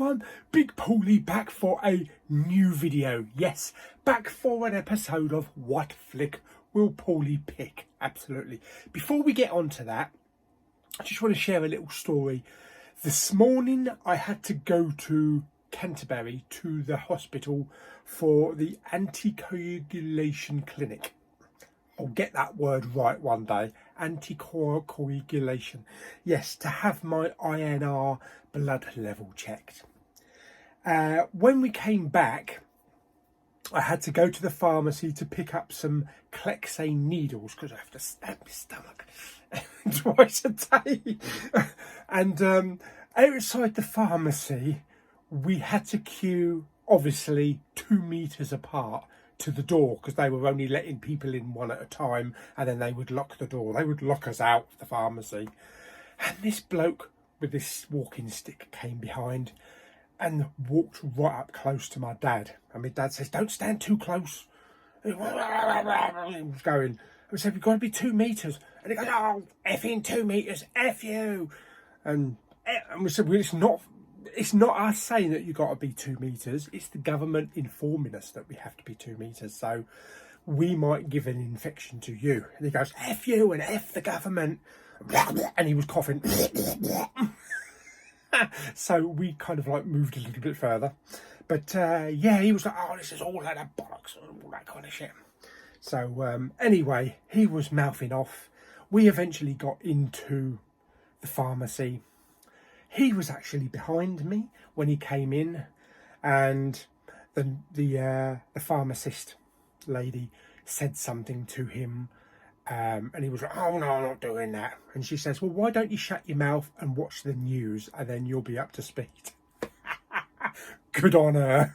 everyone, Big Pauly back for a new video. Yes, back for an episode of What Flick Will Pauly Pick. Absolutely. Before we get on to that, I just want to share a little story. This morning I had to go to Canterbury to the hospital for the anticoagulation clinic. I'll get that word right one day. Anticoagulation. Yes, to have my INR blood level checked. When we came back, I had to go to the pharmacy to pick up some Clexane needles because I have to stab my stomach twice a day. And outside the pharmacy, we had to queue, obviously, 2 meters apart to the door because they were only letting people in one at a time, and then they would lock the door. They would lock us out of the pharmacy. And this bloke with this walking stick came behind and walked right up close to my dad. And my dad says, "Don't stand too close." And he was going. I said, "We've got to be 2 meters." And he goes, "Oh, effing 2 meters, F you." And we said, "Well, it's not us saying that you've got to be 2 meters. It's the government informing us that we have to be 2 meters. So we might give an infection to you." And he goes, "F you and F the government." And he was coughing. So we kind of like moved a little bit further. But yeah, he was like, "Oh, this is all out of bollocks," and all that kind of shit. So anyway, he was mouthing off. We eventually got into the pharmacy. He was actually behind me when he came in, and the pharmacist lady said something to him, and he was like, "Oh no, I'm not doing that." And she says, "Well, why don't you shut your mouth and watch the news, and then you'll be up to speed." Good on her.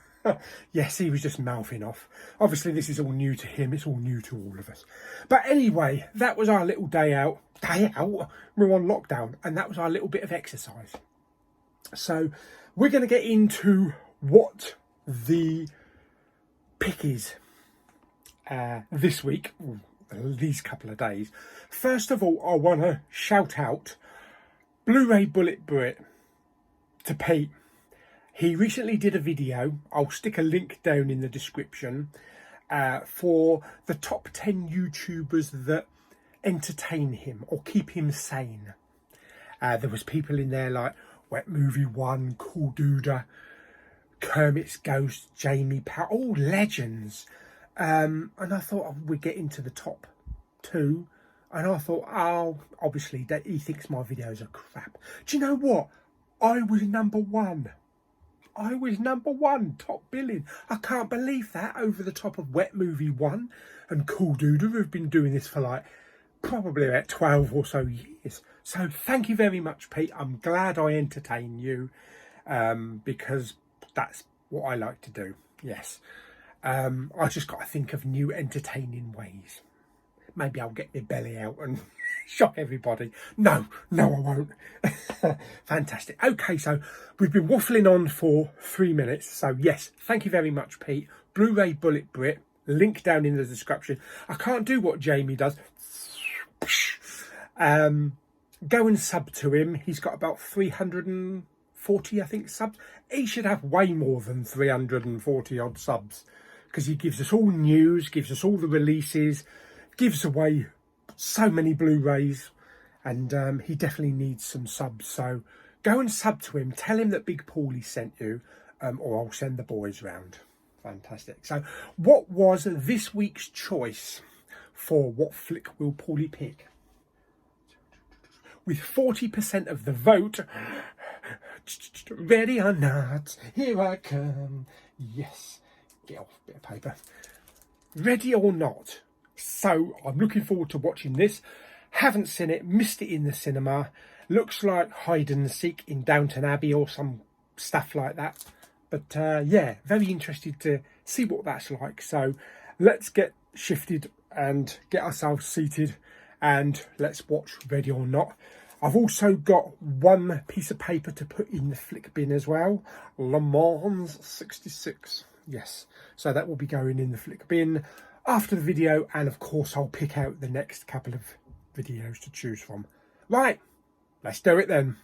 Yes, he was just mouthing off. Obviously, this is all new to him. It's all new to all of us. But anyway, that was our little day out. Day out? We're on lockdown, and that was our little bit of exercise. So we're going to get into what the pick is this week, these couple of days. First of all, I want to shout out bluraybulletbrit to Pete. He recently did a video. I'll stick a link down in the description for the top 10 YouTubers that entertain him or keep him sane. There was people in there like Wet Movie 1, Cool Duda, Kermit's Ghost, Jamie Powell, all legends. And I thought we'd get into the top 2. And I thought, oh, obviously he thinks my videos are crap. Do you know what? I was number 1. I was number 1, top billing. I can't believe that, over the top of Wet Movie 1 and Cool Duda, who've been doing this for like probably about 12 or so years. So thank you very much, Pete. I'm glad I entertain you, because that's what I like to do. Yes. I just got to think of new entertaining ways. Maybe I'll get my belly out and shock everybody. No, I won't. Fantastic. Okay, so we've been waffling on for 3 minutes. So yes, thank you very much, Pete. bluraybulletbrit, link down in the description. I can't do what Jamie does. Go and sub to him. He's got about 340, I think, subs. He should have way more than 340 odd subs, because he gives us all news, gives us all the releases, gives away so many Blu-rays, and he definitely needs some subs. So go and sub to him. Tell him that Big Pauly sent you, or I'll send the boys round. Fantastic. So what was this week's choice for What Flick Will Pauly Pick? With 40% of the vote, ready or not, here I come. Yes, get off, bit of paper. Ready or not. So I'm looking forward to watching this. Haven't seen it, missed it in the cinema. Looks like hide and seek in Downton Abbey or some stuff like that. But yeah, very interested to see what that's like. So let's get shifted and get ourselves seated, and let's watch Ready or Not. I've also got one piece of paper to put in the flick bin as well. Le Mans 66. Yes, so that will be going in the flick bin after the video, and of course I'll pick out the next couple of videos to choose from. Right, let's do it then.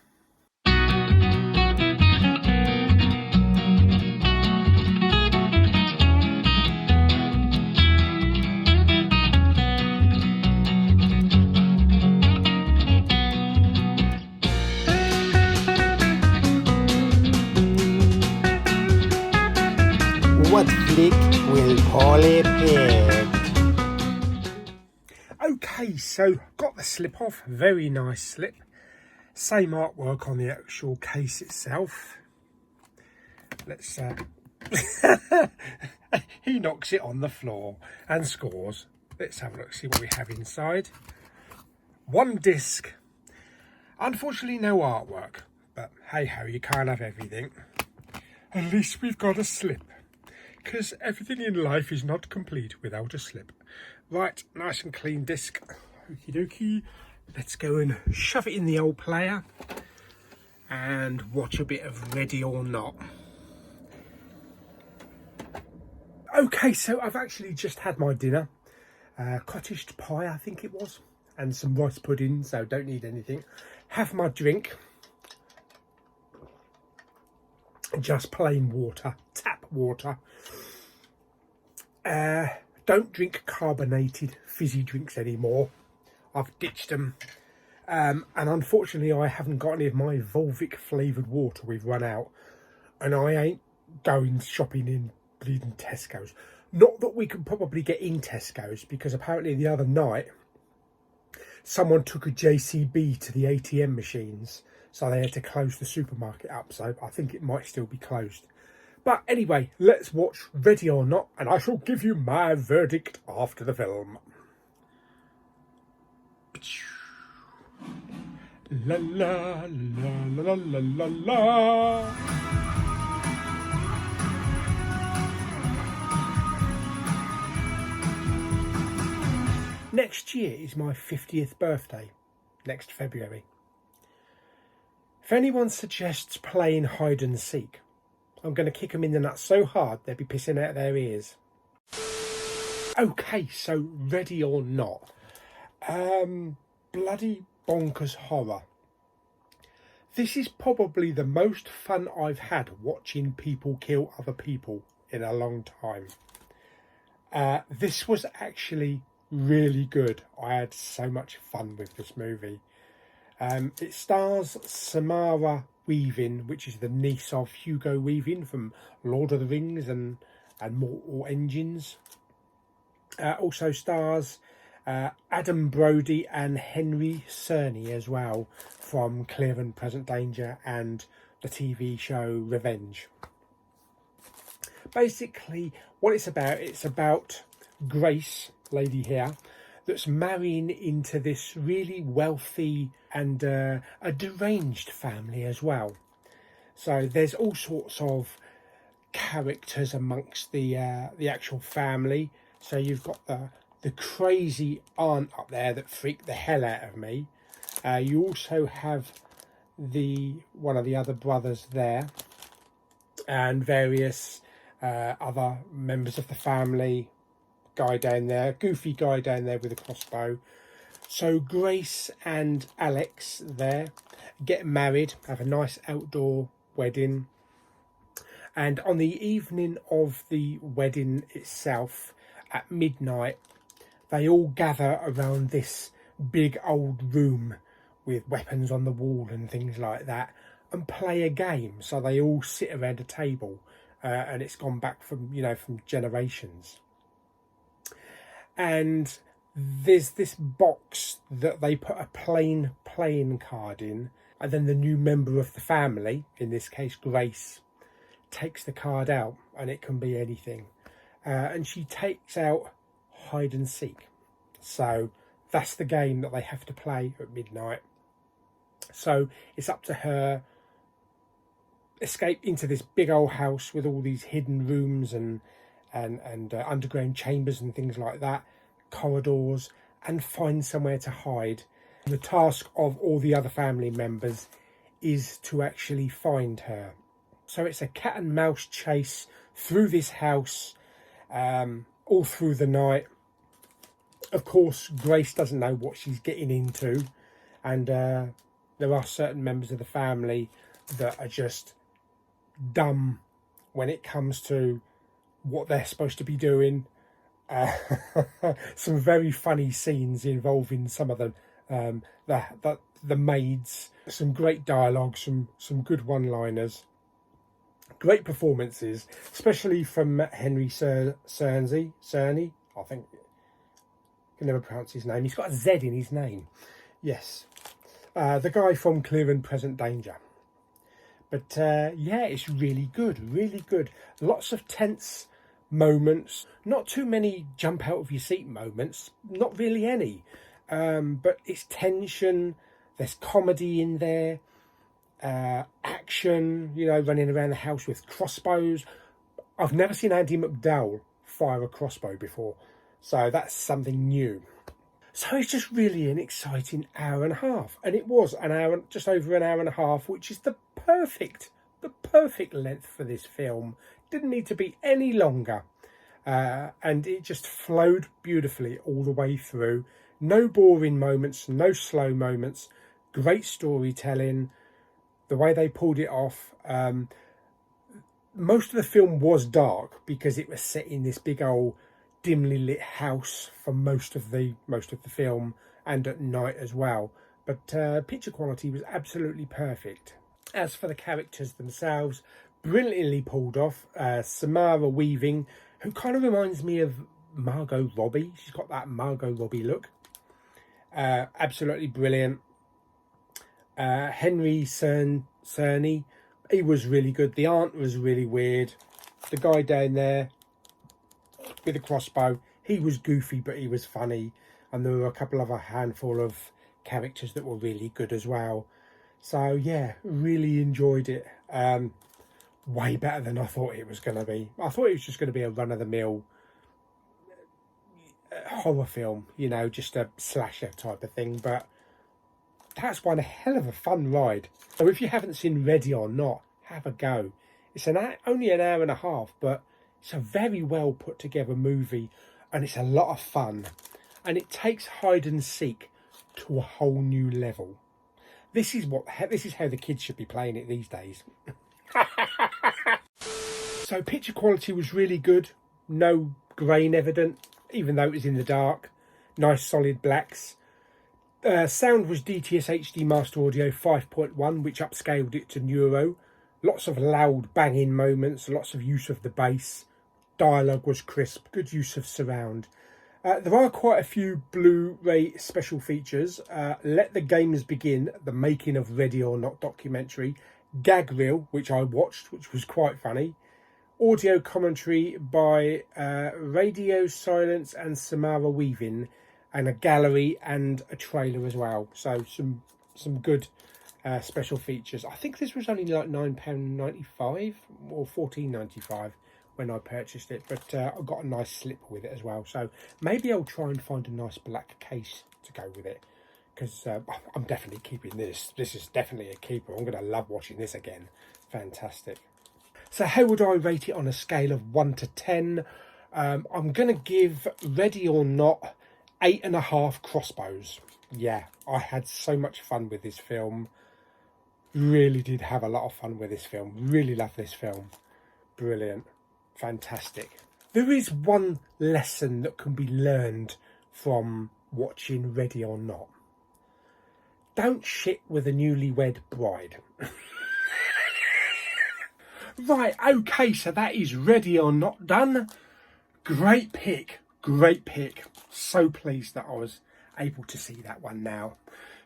Flick Will Pauly Pick. Okay, so got the slip off, very nice slip. Same artwork on the actual case itself. Let's he knocks it on the floor and scores. Let's have a look, see what we have inside. One disc. Unfortunately no artwork, but hey ho, you can't have everything. At least we've got a slip, because everything in life is not complete without a slip. Right, nice and clean disc. Okie dokie. Let's go and shove it in the old player and watch a bit of Ready or Not. Okay, so I've actually just had my dinner. Cottage pie, I think it was, and some rice pudding, so don't need anything. Have my drink. Just plain water, tap water. Don't drink carbonated fizzy drinks anymore. I've ditched them. And unfortunately I haven't got any of my Volvic flavoured water. We've run out. And I ain't going shopping in bleeding Tesco's. Not that we can probably get in Tesco's, because apparently the other night someone took a JCB to the ATM machines, so they had to close the supermarket up. So I think it might still be closed. But anyway, let's watch Ready or Not, and I shall give you my verdict after the film. La la la la la la la. Next year is my 50th birthday, next February. If anyone suggests playing hide and seek, I'm going to kick them in the nuts so hard they'll be pissing out their ears. Okay, so Ready or Not. Bloody bonkers horror. This is probably the most fun I've had watching people kill other people in a long time. This was actually really good. I had so much fun with this movie. It stars Samara Weaving, which is the niece of Hugo Weaving from Lord of the Rings and Mortal Engines. Also stars Adam Brody and Henry Cerny as well, from Clear and Present Danger and the TV show Revenge. Basically what it's about Grace, lady here, that's marrying into this really wealthy and a deranged family as well. So there's all sorts of characters amongst the actual family. So you've got the crazy aunt up there that freaked the hell out of me. You also have one of the other brothers there, and various other members of the family. Guy down there, goofy guy down there with a crossbow. So Grace and Alex there get married, have a nice outdoor wedding, and on the evening of the wedding itself, at midnight, they all gather around this big old room with weapons on the wall and things like that, and play a game. So they all sit around a table, and it's gone back from generations. And there's this box that they put a plain playing card in, and then the new member of the family, in this case Grace, takes the card out, and it can be anything. And she takes out hide and seek. So that's the game that they have to play at midnight. So it's up to her escape into this big old house with all these hidden rooms and underground chambers and things like that, corridors, and find somewhere to hide. And the task of all the other family members is to actually find her. So it's a cat and mouse chase through this house, all through the night. Of course, Grace doesn't know what she's getting into, and there are certain members of the family that are just dumb when it comes to what they're supposed to be doing. Some very funny scenes involving some of the maids, some great dialogue, some good one-liners. Great performances, especially from Henry Cerny. I think I can never pronounce his name. He's got a Z in his name. Yes, the guy from Clear and Present Danger. But yeah, it's really good, really good. Lots of tense moments, not too many jump out of your seat moments, not really any. But it's tension, there's comedy in there, action, you know, running around the house with crossbows. I've never seen Andy McDowell fire a crossbow before, so that's something new. So it's just really an exciting hour and a half, and it was an hour, just over an hour and a half, which is the perfect length for this film. Didn't need to be any longer, and it just flowed beautifully all the way through. No boring moments, no slow moments, great storytelling, the way they pulled it off. Most of the film was dark because it was set in this big old dimly lit house for most of the film, and at night as well. But picture quality was absolutely perfect. As for the characters themselves, brilliantly pulled off. Samara Weaving, who kind of reminds me of Margot Robbie. She's got that Margot Robbie look. Absolutely brilliant. Henry Cerny, he was really good. The aunt was really weird. The guy down there with a crossbow, he was goofy, but he was funny. And there were a couple of a handful of characters that were really good as well. So yeah, really enjoyed it. Way better than I thought it was going to be. I thought it was just going to be a run-of-the-mill horror film, you know, just a slasher type of thing. But that's one hell of a fun ride. So if you haven't seen Ready or Not, have a go. It's only an hour and a half, but it's a very well put together movie, and it's a lot of fun. And it takes hide and seek to a whole new level. This is how the kids should be playing it these days. So picture quality was really good. No grain evident, even though it was in the dark. Nice solid blacks. Sound was DTS HD Master Audio 5.1, which upscaled it to Neuro. Lots of loud banging moments, lots of use of the bass. Dialogue was crisp, good use of surround. There are quite a few Blu-ray special features. Let the Games Begin, the making of Ready or Not documentary. Gag Reel, which I watched, which was quite funny. Audio commentary by Radio Silence and Samara Weaving, and a gallery and a trailer as well. So some good special features. I think this was only like £9.95 or £14.95 when I purchased it, but I got a nice slip with it as well. So maybe I'll try and find a nice black case to go with it, because I'm definitely keeping this. This is definitely a keeper. I'm going to love watching this again. Fantastic. So how would I rate it on a scale of 1 to 10? I'm going to give Ready or Not 8.5 crossbows. Yeah, I had so much fun with this film. Really did have a lot of fun with this film. Really love this film. Brilliant. Fantastic. There is one lesson that can be learned from watching Ready or Not. Don't shit with a newlywed bride. Right, okay, so that is Ready or Not done. Great pick, great pick. So pleased that I was able to see that one now.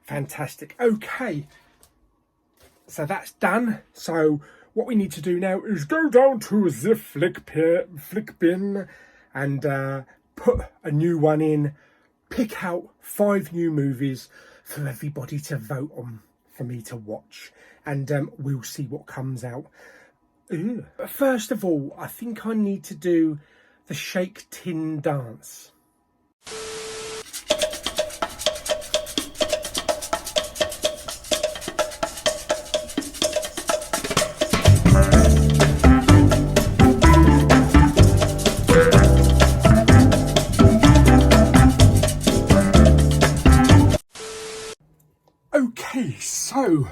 Fantastic. Okay, so that's done. So what we need to do now is go down to the flick bin and put a new one in. Pick out 5 new movies for everybody to vote on for me to watch. And we'll see what comes out. But first of all, I think I need to do the shake tin dance. Okay, so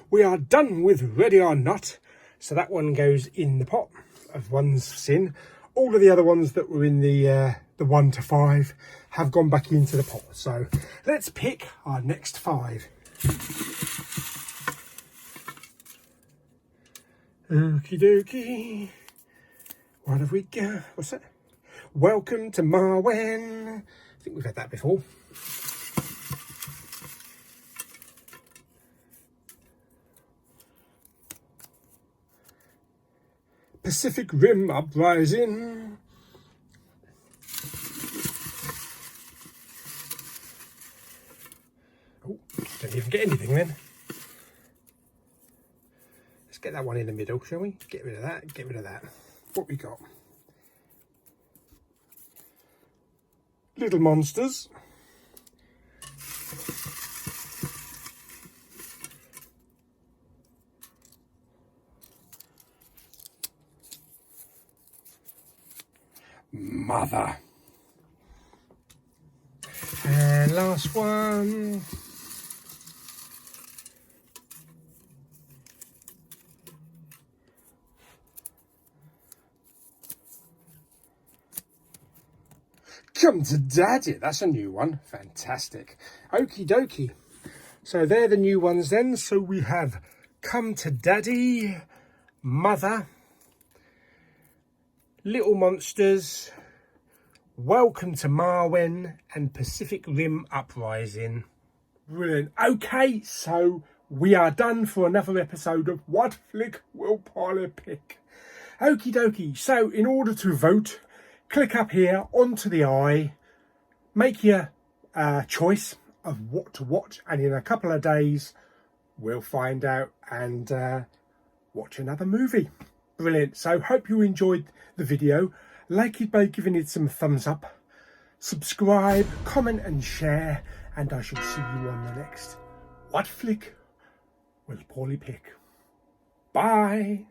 we are done with Ready or Not. So that one goes in the pot of one's sin. All of the other ones that were in the 1 to 5 have gone back into the pot. So let's pick our next 5. Okie dokie. What have we got? What's that? Welcome to Marwen. I think we've had that before. Pacific Rim Uprising. Oh, didn't even get anything then. Let's get that one in the middle, shall we? Get rid of that, get rid of that. What we got? Little Monsters. Mother. And last one. Come to Daddy. That's a new one. Fantastic. Okie dokie. So they're the new ones then. So we have Come to Daddy, Mother, Little Monsters, Welcome to Marwen, and Pacific Rim Uprising. Brilliant. Okay, so we are done for another episode of What Flick Will Pauly Pick. Okie dokie. So in order to vote, click up here onto the eye, make your choice of what to watch, and in a couple of days we'll find out and watch another movie. Brilliant. So hope you enjoyed the video. Like it by giving it some thumbs up, subscribe, comment and share, and I shall see you on the next What Flick Will Pauly Pick. Bye.